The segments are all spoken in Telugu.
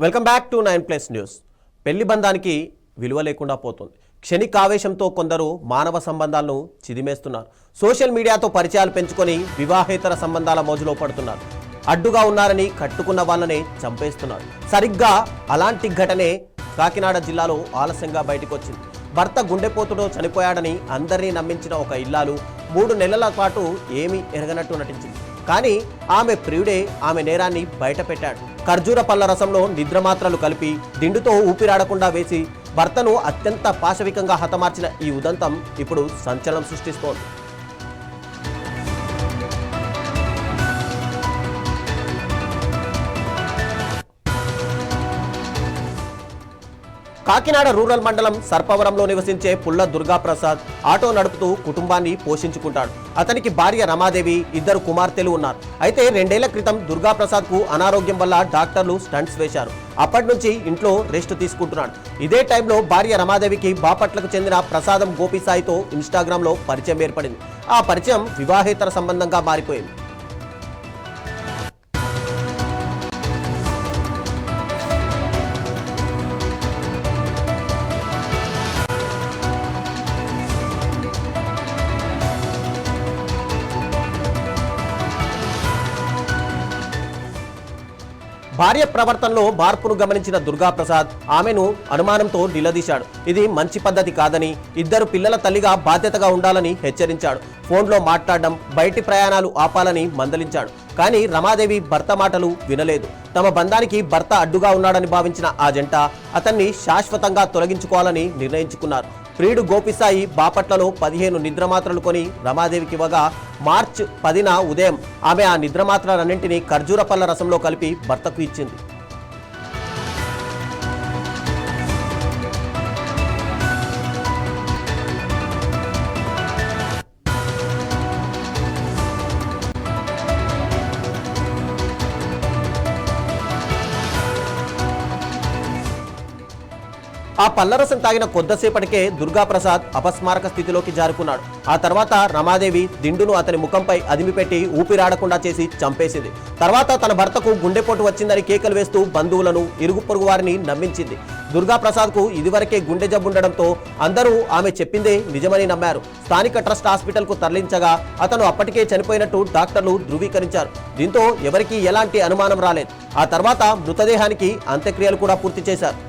Welcome back to 9+ news. పెళ్లి బంధానికి విలువ లేకుండా పోతుంది. క్షణికావేశంతో కొందరు మానవ సంబంధాలను చిదిమేస్తున్నారు. సోషల్ మీడియాతో పరిచయాలు పెంచుకొని వివాహేతర సంబంధాల మోజులో పడుతున్నారు. అడ్డుగా ఉన్నారని కట్టుకున్న వాళ్ళనే చంపేస్తున్నారు. సరిగ్గా అలాంటి ఘటనే కాకినాడ జిల్లాలో ఆలస్యంగా బయటకు వచ్చింది. భర్త గుండెపోతుతో చనిపోయాడని అందరినీ నమ్మించిన ఒక ఇల్లాలు 3 నెలల పాటు ఏమీ ఎరగనట్టు నటించింది. కానీ ఆమె ప్రియుడే ఆమె నేరాన్ని బయటపెట్టాడు. ఖర్జూర పళ్ళ రసంలో నిద్రమాత్రలు కలిపి దిండుతో ఊపిరాడకుండా వేసి భర్తను అత్యంత పాశవికంగా హతమార్చిన ఈ ఉదంతం ఇప్పుడు సంచలనం సృష్టిస్తోంది. కాకినాడ రూరల్ మండలం సర్పవరంలో నివసించే పుల్ల దుర్గాప్రసాద్ ఆటో నడుపుతూ కుటుంబాన్ని పోషించుకుంటాడు. అతనికి భార్య రమాదేవి, 2 కుమార్తెలు ఉన్నారు. అయితే 2 ఏళ్ల క్రితం దుర్గాప్రసాద్కు అనారోగ్యం వల్ల డాక్టర్లు స్టంట్స్ వేశారు. అప్పటి నుంచి ఇంట్లో రెస్ట్ తీసుకుంటున్నాడు. ఇదే టైంలో భార్య రమాదేవికి బాపట్లకు చెందిన ప్రసాదం గోపిసాయితో ఇన్స్టాగ్రామ్లో పరిచయం ఏర్పడింది. ఆ పరిచయం వివాహేతర సంబంధంగా మారిపోయింది. భార్య ప్రవర్తనలో మార్పును గమనించిన దుర్గాప్రసాద్ ఆమెను అనుమానంతో నిలదీశాడు. ఇది మంచి పద్ధతి కాదని, 2 పిల్లల తల్లిగా బాధ్యతగా ఉండాలని హెచ్చరించాడు. ఫోన్లో మాట్లాడడం, బయటి ప్రయాణాలు ఆపాలని మందలించాడు. కానీ రమాదేవి భర్త మాటలు వినలేదు. తమ బంధానికి భర్త అడ్డుగా ఉన్నాడని భావించిన ఆ జంట అతన్ని శాశ్వతంగా తొలగించుకోవాలని నిర్ణయించుకున్నారు. ప్రియుడు గోపిసాయి బాపట్లలో 15 నిద్రమాత్రలు కొని రమాదేవికి ఇవ్వగా మార్చి 10న ఉదయం ఆమె ఆ నిద్రమాత్రలన్నింటినీ ఖర్జూర పళ్ళ రసంలో కలిపి భర్తకు ఇచ్చింది. ఆ పల్లరసం తాగిన కొద్దిసేపటికే దుర్గాప్రసాద్ అపస్మారక స్థితిలోకి జారుకున్నాడు. ఆ తర్వాత రమాదేవి దిండును అతని ముఖంపై అదిమిపెట్టి ఊపిరాడకుండా చేసి చంపేసింది. తర్వాత తన భర్తకు గుండెపోటు వచ్చిందని కేకలు వేస్తూ బంధువులను, ఇరుగు పొరుగు వారిని నమ్మించింది. దుర్గాప్రసాద్కు ఇదివరకే గుండె జబ్బుండడంతో అందరూ ఆమె చెప్పిందే నిజమని నమ్మారు. స్థానిక ట్రస్ట్ హాస్పిటల్కు తరలించగా అతను అప్పటికే చనిపోయినట్టు డాక్టర్లు ధృవీకరించారు. దీంతో ఎవరికీ ఎలాంటి అనుమానం రాలేదు. ఆ తర్వాత మృతదేహానికి అంత్యక్రియలు కూడా పూర్తి చేశారు.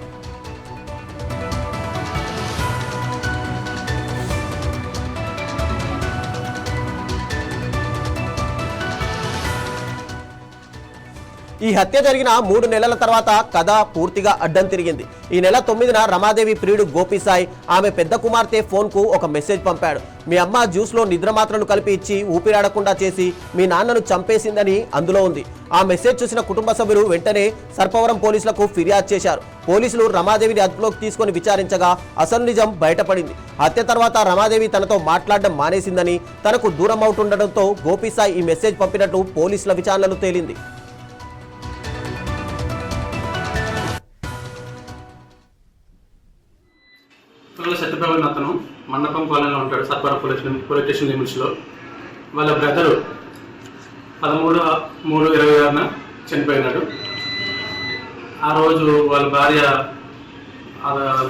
ఈ హత్య జరిగిన 3 నెలల తర్వాత కథ పూర్తిగా అడ్డం తిరిగింది. ఈ నెల 9న రమాదేవి ప్రియుడు గోపిసాయి ఆమె పెద్ద కుమార్తె ఫోన్కు ఒక మెసేజ్ పంపాడు. మీ అమ్మ జ్యూస్లో నిద్రమాత్రలు కలిపి ఇచ్చి ఊపిరాడకుండా చేసి మీ నాన్నను చంపేసిందని అందులో ఉంది. ఆ మెసేజ్ చూసిన కుటుంబ సభ్యులు వెంటనే సర్పవరం పోలీసులకు ఫిర్యాదు చేశారు. పోలీసులు రమాదేవిని అదుపులోకి తీసుకొని విచారించగా అసలు నిజం బయటపడింది. హత్య తర్వాత రమాదేవి తనతో మాట్లాడడం మానేసిందని, తనకు దూరం అవుతుండటంతో గోపిసాయి ఈ మెసేజ్ పంపినట్టు పోలీసుల విచారణలో తేలింది. సత్యప్రభు అతను మండపం కాలనీలో ఉంటాడు. సర్పవరం పోలీస్ స్టేషన్ లిమిట్స్లో. వాళ్ళ బ్రదరు 13/3/26న చనిపోయినాడు. ఆ రోజు వాళ్ళ భార్య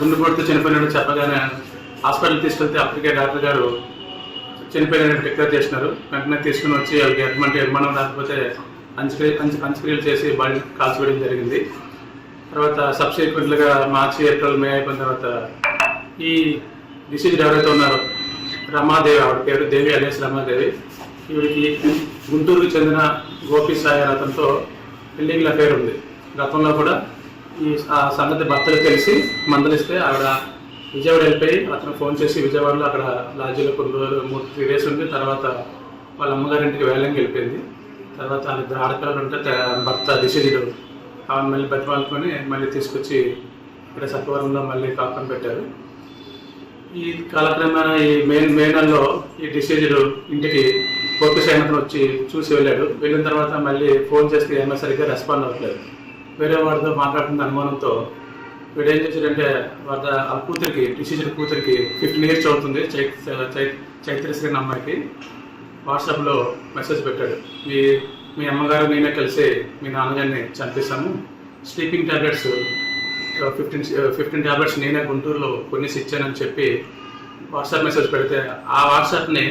గుండెపోటుతో చనిపోయినాడు చెప్పగానే హాస్పిటల్ తీసుకెళ్తే అప్పటికే డాక్టర్ గారు చనిపోయినట్టు డిక్లేర్ చేసినారు. వెంటనే తీసుకుని వచ్చి వాళ్ళకి ఎటువంటి అనుమానం రాకపోతే అంత్యక్రియలు చేసి బాడీ కాల్చివేయడం జరిగింది. తర్వాత సబ్సిక్వెంట్గా మార్చి, ఏప్రిల్, మే అయిపోయిన తర్వాత ఈ డిసీజ్డ్ ఎవరైతే ఉన్నారో రమాదేవి, ఆవిడ పేరు దేవి అలియాస్ రమాదేవి, ఈవిడికి గుంటూరుకు చెందిన గోపిసాయి అతనితో పెళ్లింగ్ల పేరు ఉంది. గతంలో కూడా ఆ సంగతి భర్తలు తెలిసి మందలిస్తే ఆవిడ విజయవాడ వెళ్ళిపోయి అతను ఫోన్ చేసి విజయవాడలో అక్కడ లాడ్జీలో కొన్ని రోజులు 3 days ఉంది. తర్వాత వాళ్ళ అమ్మగారింటికి వేలంకి వెళ్ళిపోయింది. తర్వాత 2 ఆడపిల్లలు ఉంటే భర్త డిసీజ్డ్ ఆమెను మళ్ళీ బతిమాలుకొని మళ్ళీ తీసుకొచ్చి ఇక్కడ సత్వరంలో మళ్ళీ కాపురం పెట్టారు. ఈ కాలక్రమేణా ఈ మే నెలలో ఈ డిసీజ్డ్ ఇంటికి గోపిసాయి అతను వచ్చి చూసి వెళ్ళాడు. వెళ్ళిన తర్వాత మళ్ళీ ఫోన్ చేస్తే ఏమైనా సరిగ్గా రెస్పాండ్ అవ్వట్లేదు. వేరే వాడితో మాట్లాడుతున్న అనుమానంతో వీడు ఏం చేశాడంటే వాళ్ళ కూతురికి, డిసీజ్డ్ కూతురికి 15 years అవుతుంది, చైత్రశ్రీ అనే అమ్మాయికి వాట్సాప్లో మెసేజ్ పెట్టాడు. మీ అమ్మగారు నేనే కలిసి మీ నాన్నగారిని చంపేశాము, స్లీపింగ్ టాబ్లెట్స్ 15 టాబ్లెట్స్ నేనే గుంటూరులో కొన్నేసి ఇచ్చానని చెప్పి వాట్సాప్ మెసేజ్ పెడితే ఆ వాట్సాప్ని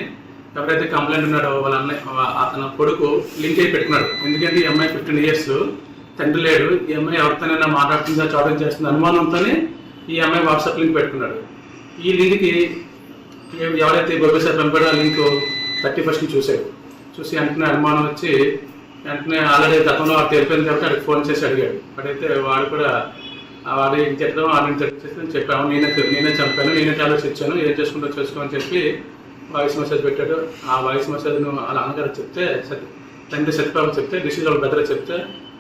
ఎవరైతే కంప్లైంట్ ఉన్నాడో వాళ్ళ అన్నయ్య అతను కొడుకు లింక్ అయి పెట్టుకున్నాడు. ఎందుకంటే ఈ అమ్మాయి 15 years తండ్రి లేడు, ఈ అమ్మాయి ఎవరితోనైనా మాట్లాడుతుందా చాటింగ్ చేస్తుంది అనుమానంతోనే ఈ అమ్మాయి వాట్సాప్ లింక్ పెట్టుకున్నాడు. ఈ లింక్కి ఎవరైతే గోపి సార్ పంపాడో ఆ లింక్ 31st చూసి వెంటనే అనుమానం వచ్చి వెంటనే ఆల్రెడీ గతంలో వాడు తెలిపోయింది కాబట్టి వాడికి ఫోన్ చేసి అడిగాడు. అడిగితే వాడు కూడా వాడు ఏం చెప్పడం వాడిని చేసి చెప్పాము, నేనే చంపాను, నేనే టాబ్లెట్స్ ఇచ్చాను, ఏం చేసుకుంటూ చేసుకోమని చెప్పి వాయిస్ మెసేజ్ పెట్టాడు. ఆ వాయిస్ మెసేజ్ను అలా అన్నగారు చెప్తే తండ్రి సత్యబాబు చెప్తే డిసిజన్ వాళ్ళు బెదర్ చెప్తే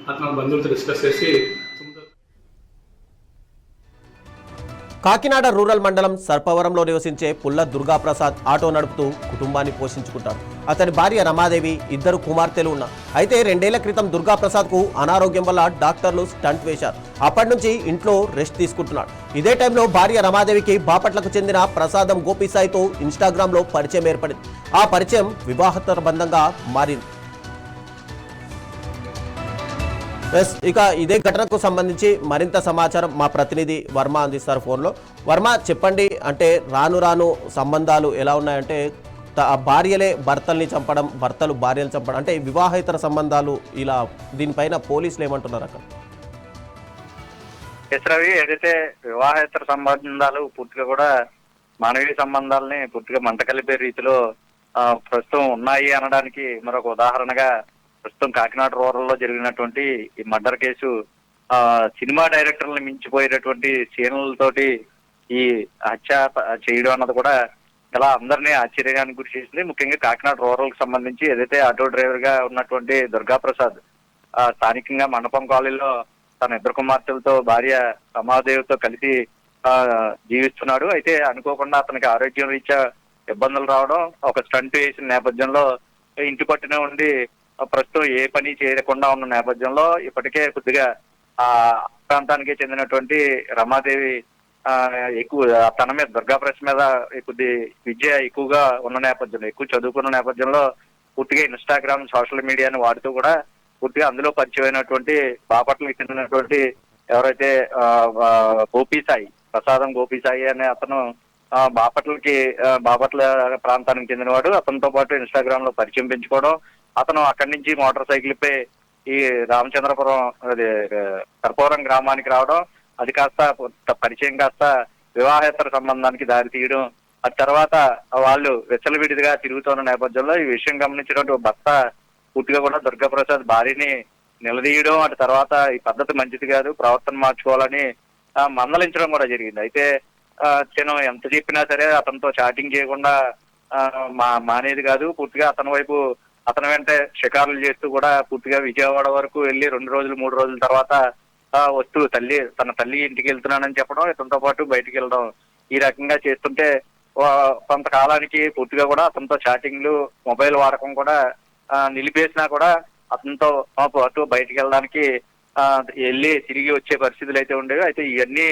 అతను బంధువులతో డిస్కస్ చేసి కాకినాడ రూరల్ మండలం సర్పవరంలో నివసించే పుల్ల దుర్గాప్రసాద్ ఆటో నడుపుతూ కుటుంబాన్ని పోషించుకుంటాడు. అతని భార్య రమాదేవి, 2 కుమార్తెలు ఉన్నారు. అయితే 2 ఏళ్ల క్రితం దుర్గాప్రసాద్కు అనారోగ్యం వల్ల డాక్టర్లు స్టంట్ వేశారు. అప్పటి నుంచి ఇంట్లో రెస్ట్ తీసుకుంటున్నాడు. ఇదే టైంలో భార్య రమాదేవికి బాపట్లకు చెందిన ప్రసాదం గోపిసాయితో ఇన్స్టాగ్రామ్లో పరిచయం ఏర్పడింది. ఆ పరిచయం వివాహేతర బంధంగా మారింది. ఇక ఇదే ఘటనకు సంబంధించి మరింత సమాచారం మా ప్రతినిధి వర్మ అందిస్తారు ఫోన్లో. వర్మ, చెప్పండి. అంటే రాను సంబంధాలు ఎలా ఉన్నాయంటే భార్యలే భర్తల్ని చంపడం, భర్తలు భార్యలు చంపడం, అంటే వివాహేతర సంబంధాలు ఇలా దీనిపైన పోలీసులు ఏమంటున్నారు అక్కడ? రవి, ఏదైతే వివాహేతర సంబంధాలు పూర్తిగా కూడా మానవీయ సంబంధాలని పూర్తిగా మంట కలిపే రీతిలో ప్రస్తుతం ఉన్నాయి అనడానికి మరొక ఉదాహరణగా ప్రస్తుతం కాకినాడ రూరల్ లో జరిగినటువంటి ఈ మర్డర్ కేసు సినిమా డైరెక్టర్లను మించిపోయేటటువంటి సీన్లతోటి ఈ హత్య చేయడం అన్నది కూడా ఇలా అందరినీ ఆశ్చర్యానికి గురి చేసింది. ముఖ్యంగా కాకినాడ రూరల్ కి సంబంధించి ఏదైతే ఆటో డ్రైవర్ గా ఉన్నటువంటి దుర్గాప్రసాద్ స్థానికంగా మండపం కాలనీలో తన 2 కుమార్తెలతో భార్య రమాదేవితో కలిసి జీవిస్తున్నాడు. అయితే అనుకోకుండా అతనికి ఆరోగ్యం రీత్యా ఇబ్బందులు రావడం, ఒక స్టంట్ వేసిన నేపథ్యంలో ఇంటి పట్టునే ఉండి ప్రస్తుతం ఏ పని చేయకుండా ఉన్న నేపథ్యంలో ఇప్పటికే కొద్దిగా ఆ ప్రాంతానికి చెందినటువంటి రమాదేవి ఎక్కువ తన మీద దుర్గాప్రసాద్ మీద కొద్ది విద్య ఎక్కువగా ఉన్న నేపథ్యంలో, ఎక్కువ చదువుకున్న నేపథ్యంలో పూర్తిగా ఇన్స్టాగ్రామ్ సోషల్ మీడియాని వాడుతూ కూడా పూర్తిగా అందులో పరిచయమైనటువంటి బాపట్లకు చెందినటువంటి ఎవరైతే గోపిసాయి, ప్రసాదం గోపిసాయి అనే అతను బాపట్ల ప్రాంతానికి చెందినవాడు. అతనితో పాటు ఇన్స్టాగ్రామ్ లో పరిచయం పెంచుకోవడం, అతను అక్కడి నుంచి మోటార్ సైకిల్ పై ఈ రామచంద్రపురం సర్పవరం గ్రామానికి రావడం, అది కాస్త పరిచయం కాస్త వివాహేతర సంబంధానికి దారి తీయడం, ఆ తర్వాత వాళ్ళు వెచ్చలవిడిగా తిరుగుతున్న నేపథ్యంలో ఈ విషయం గమనించినటువంటి భర్త పూర్తిగా కూడా దుర్గాప్రసాద్ భార్యని నిలదీయడం, అటు తర్వాత ఈ పద్ధతి మంచిది కాదు, ప్రవర్తన మార్చుకోవాలని మందలించడం కూడా జరిగింది. అయితే నేను ఎంత చెప్పినా సరే అతనితో చాటింగ్ చేయకుండా మానేది కాదు. పూర్తిగా అతని వెంటే షికారులు చేస్తూ కూడా పూర్తిగా విజయవాడ వరకు వెళ్ళి 2 రోజులు 3 రోజుల తర్వాత వస్తూ తన తల్లి ఇంటికి వెళ్తున్నానని చెప్పడం, ఇతనితో పాటు బయటికి వెళ్ళడం, ఈ రకంగా చేస్తుంటే కొంతకాలానికి పూర్తిగా కూడా అతనితో చాటింగ్లు, మొబైల్ వాడకం కూడా నిలిపేసినా కూడా అతనితో పాటు బయటికి వెళ్ళడానికి వెళ్ళి తిరిగి వచ్చే పరిస్థితులు అయితే ఉండేవి. అయితే ఇవన్నీ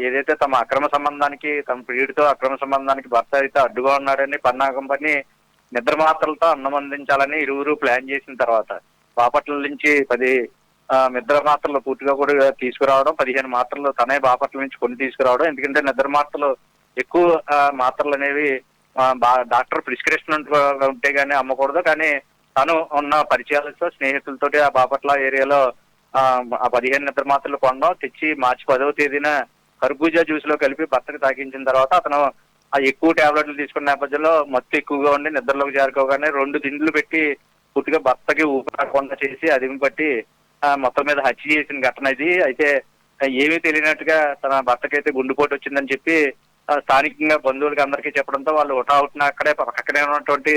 ఏదైతే తమ అక్రమ సంబంధానికి, తమ ప్రియుడితో అక్రమ సంబంధానికి భర్త అయితే అడ్డుగా ఉన్నాడని పన్నాగం పని నిద్ర మాత్రలతో అన్నం అందించాలని ఇరువురు ప్లాన్ చేసిన తర్వాత బాపట్ల నుంచి 10 నిద్ర మాత్రలు పూర్తిగా కూడా తీసుకురావడం, 15 మాత్రలు తనే బాపట్ల నుంచి కొని తీసుకురావడం. ఎందుకంటే నిద్ర మాత్రలు ఎక్కువ మాత్రలు అనేవి డాక్టర్ ప్రిస్క్రిప్షన్ ఉంటే గానీ అమ్మకూడదు. కానీ తను ఉన్న పరిచయాలతో స్నేహితులతోటి ఆ బాపట్ల ఏరియాలో ఆ 15 నిద్ర మాత్రలు కొనడం, తెచ్చి మార్చి 10వ తేదీన కర్బూజా జ్యూస్ లో కలిపి భర్తకు తాగించిన తర్వాత అతను ఆ ఎక్కువ టాబ్లెట్లు తీసుకున్న నేపథ్యంలో మత్తు ఎక్కువగా ఉండి నిద్రలోకి జారుకోగానే 2 దిండ్లు పెట్టి పూర్తిగా భర్తకి ఊపిరాడకుండా చేసి అదిమి పట్టి మొత్తం మీద హత్య చేసిన ఘటన ఇది. అయితే ఏమీ తెలియనట్టుగా తన భర్తకైతే గుండెపోటు వచ్చిందని చెప్పి స్థానికంగా బంధువులకి అందరికీ చెప్పడంతో వాళ్ళు అవుట్న అక్కడే పక్కనే ఉన్నటువంటి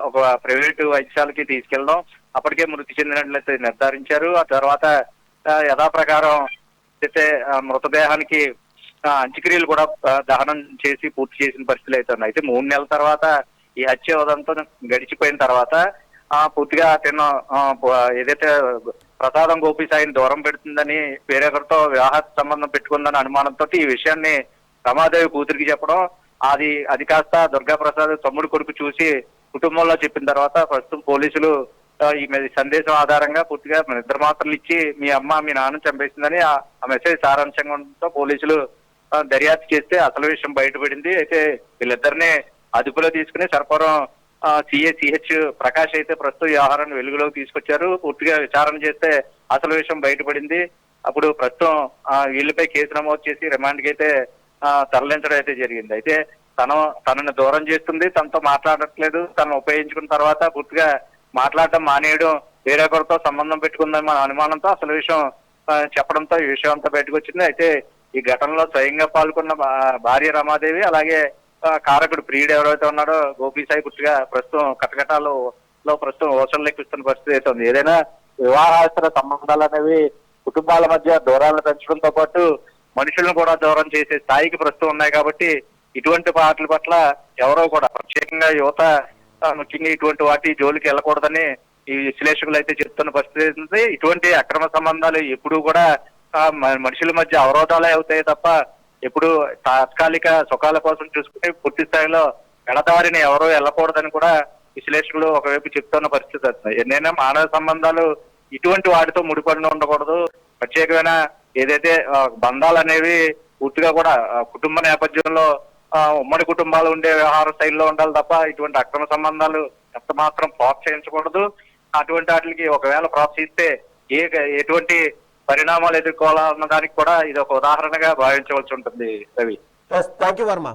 ఒక ప్రైవేటు వైద్యశాలకి తీసుకెళ్ళడం, అప్పటికే మృతి చెందినట్లయితే నిర్ధారించారు. ఆ తర్వాత యథాప్రకారం అయితే మృతదేహానికి అంత్యక్రియలు కూడా దహనం చేసి పూర్తి చేసిన పరిస్థితులు అయితే ఉన్నాయి. అయితే 3 నెలల తర్వాత ఈ హత్య ఉదంతం గడిచిపోయిన తర్వాత పూర్తిగా అతను ఏదైతే ప్రసాదం గోపిసాయిని దూరం పెడుతుందని వేరొకరితో వివాహ సంబంధం పెట్టుకుందని అనుమానంతో ఈ విషయాన్ని రమాదేవి కూతురికి చెప్పడం, అది కాస్త దుర్గాప్రసాద్ తమ్ముడు కొడుకు చూసి కుటుంబంలో చెప్పిన తర్వాత ప్రస్తుతం పోలీసులు ఈ సందేశం ఆధారంగా పూర్తిగా నిద్ర మాత్రలు ఇచ్చి మీ అమ్మ మీ నాన్న చంపేసిందని ఆ మెసేజ్ సారాంశంతో పోలీసులు దర్యాప్తు చేస్తే అసలు విషయం బయటపడింది. అయితే వీళ్ళిద్దరిని అదుపులో తీసుకుని సర్పవరం సిహెచ్ ప్రకాష్ అయితే ప్రస్తుతం వ్యవహారాన్ని వెలుగులోకి తీసుకొచ్చారు. పూర్తిగా విచారణ చేస్తే అసలు విషయం బయటపడింది. అప్పుడు ప్రస్తుతం వీళ్ళపై కేసు నమోదు చేసి రిమాండ్కి అయితే తరలించడం అయితే జరిగింది. అయితే తనని దూరం చేస్తుంది, తనతో మాట్లాడట్లేదు, తను ఉపయోగించుకున్న తర్వాత పూర్తిగా మాట్లాడటం మానేయడం, వేరొకరితో సంబంధం పెట్టుకుందని మన అనుమానంతో అసలు విషయం చెప్పడంతో ఈ విషయం అంతా బయటకు వచ్చింది. అయితే ఈ ఘటనలో స్వయంగా పాల్గొన్న భార్య రమాదేవి, అలాగే కారకుడు ప్రియుడు ఎవరైతే ఉన్నాడో గోపీసాయి పూర్తిగా ప్రస్తుతం కటకటాలలో ప్రస్తుతం ఓషన్ లెక్కిస్తున్న పరిస్థితి అయితే ఉంది. ఏదైనా వివాహాస్త్ర సంబంధాలు అనేవి కుటుంబాల మధ్య దూరాలను పెంచడంతో పాటు మనుషులను కూడా దూరం చేసే స్థాయికి ప్రస్తుతం ఉన్నాయి. కాబట్టి ఇటువంటి వాటి పట్ల ఎవరో కూడా ప్రత్యేకంగా యువత ముఖ్యంగా ఇటువంటి వాటి జోలికి వెళ్ళకూడదని ఈ విశ్లేషకులు అయితే చెప్తున్న పరిస్థితి ఉంది. ఇటువంటి అక్రమ సంబంధాలు ఎప్పుడు కూడా మనుషుల మధ్య అవరోధాలే అవుతాయి తప్ప ఎప్పుడు తాత్కాలిక సుఖాల కోసం చూసుకుని పూర్తి స్థాయిలో ఎడదారిని ఎవరో వెళ్ళకూడదని కూడా విశ్లేషకులు ఒకవైపు చెప్తున్న పరిస్థితి వస్తుంది. ఎన్నైనా మానవ సంబంధాలు ఇటువంటి వాటితో ముడిపడి ఉండకూడదు. ప్రత్యేకమైన ఏదైతే బంధాలు అనేవి పూర్తిగా కూడా కుటుంబ నేపథ్యంలో ఉమ్మడి కుటుంబాలు ఉండే వ్యవహార శైలిలో ఉండాలి తప్ప ఇటువంటి అక్రమ సంబంధాలు ఎంత మాత్రం ప్రోత్సహించకూడదు. అటువంటి వాటికి ఒకవేళ ప్రోత్సహిస్తే ఎటువంటి పరిణామాలు ఎదుర్కోవాలన్న దానికి కూడా ఇది ఒక ఉదాహరణగా భావించవలసి ఉంటుంది. Ravi, thank you Varma.